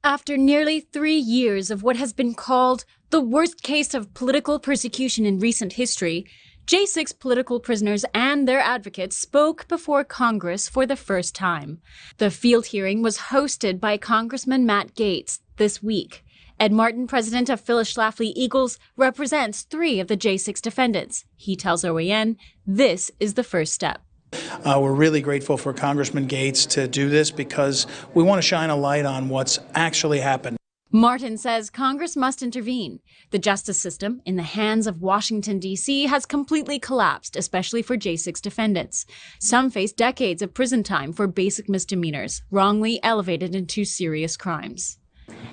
After nearly 3 years of what has been called the worst case of political persecution in recent history, J6 political prisoners and their advocates spoke before Congress for the first time. The field hearing was hosted by Congressman Matt Gaetz this week. Ed Martin, president of Phyllis Schlafly Eagles, represents 3 of the J6 defendants. He tells OAN this is the first step. We're really grateful for Congressman Gaetz to do this because we want to shine a light on what's actually happened. Martin says Congress must intervene. The justice system, in the hands of Washington, D.C., has completely collapsed, especially for J6 defendants. Some face decades of prison time for basic misdemeanors, wrongly elevated into serious crimes.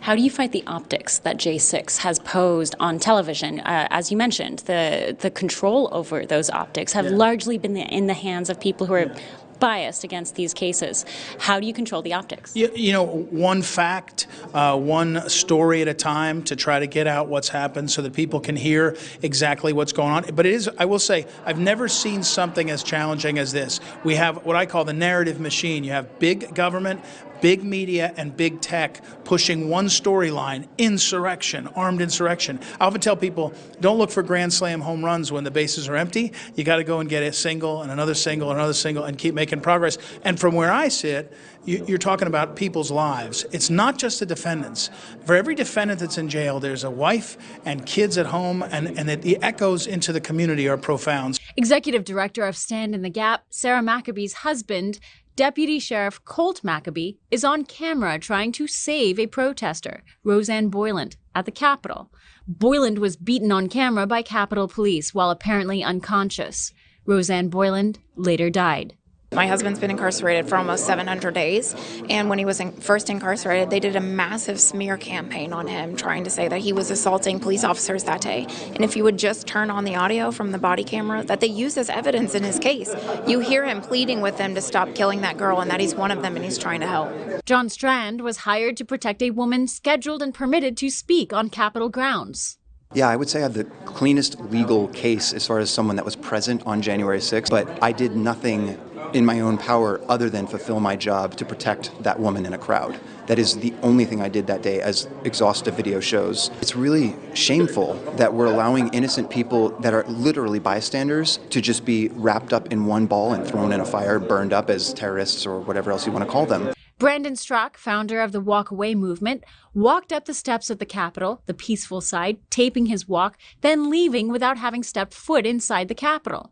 How do you fight the optics that J6 has posed on television? As you mentioned, the control over those optics have largely been in the hands of people who are biased against these cases. How do you control the optics? You know, one fact, one story at a time to try to get out what's happened so that people can hear exactly what's going on. But it is, I will say, I've never seen something as challenging as this. We have what I call the narrative machine. You have big government, big media, and big tech pushing one storyline: insurrection, armed insurrection. I often tell people, don't look for grand slam home runs when the bases are empty. You got to go and get a single and another single and another single and keep making progress. And from where I sit, you're talking about people's lives. It's not just the defendants. For every defendant that's in jail, there's a wife and kids at home, and the echoes into the community are profound. Executive Director of Stand in the Gap, Sarah McAbee's husband, Deputy Sheriff Colt McAbee, is on camera trying to save a protester, Roseanne Boyland, at the Capitol. Boyland was beaten on camera by Capitol Police while apparently unconscious. Roseanne Boyland later died. My husband's been incarcerated for almost 700 days, and when he was first incarcerated, they did a massive smear campaign on him, trying to say that he was assaulting police officers that day. And if you would just turn on the audio from the body camera that they use as evidence in his case, you hear him pleading with them to stop killing that girl and that he's one of them and he's trying to help. John Strand was hired to protect a woman scheduled and permitted to speak on Capitol grounds. Yeah, I would say I have the cleanest legal case as far as someone that was present on January 6th, but I did nothing in my own power other than fulfill my job to protect that woman in a crowd. That is the only thing I did that day, as exhaustive video shows. It's really shameful that we're allowing innocent people that are literally bystanders to just be wrapped up in one ball and thrown in a fire, burned up as terrorists or whatever else you want to call them. Brandon Strzok, founder of the Walk Away movement, walked up the steps of the Capitol, the peaceful side, taping his walk, then leaving without having stepped foot inside the Capitol.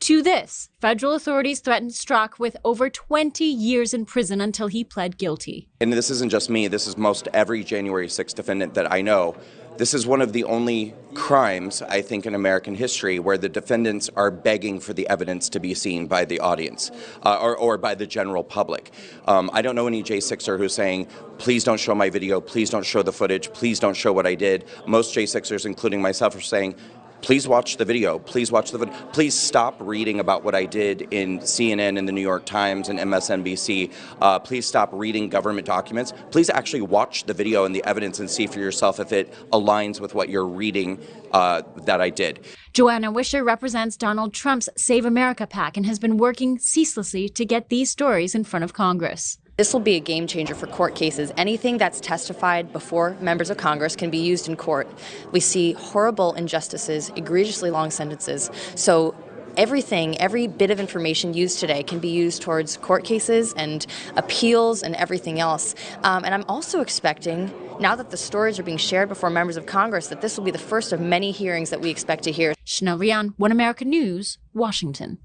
To this, federal authorities threatened Strzok with over 20 years in prison until he pled guilty. And this isn't just me, this is most every January 6th defendant that I know. This is one of the only crimes, I think, in American history where the defendants are begging for the evidence to be seen by the audience or by the general public. I don't know any J6er who's saying, please don't show my video, please don't show the footage, please don't show what I did. Most J6ers, including myself, are saying, please watch the video. Please watch the video. Please stop reading about what I did in CNN and the New York Times and MSNBC. Please stop reading government documents. Please actually watch the video and the evidence and see for yourself if it aligns with what you're reading that I did. Joanna Wisher represents Donald Trump's Save America PAC and has been working ceaselessly to get these stories in front of Congress. This will be a game changer for court cases. Anything that's testified before members of Congress can be used in court. We see horrible injustices, egregiously long sentences. So every bit of information used today can be used towards court cases and appeals and everything else. And I'm also expecting, now that the stories are being shared before members of Congress, that this will be the first of many hearings that we expect to hear. Chanel Rian, One America News, Washington.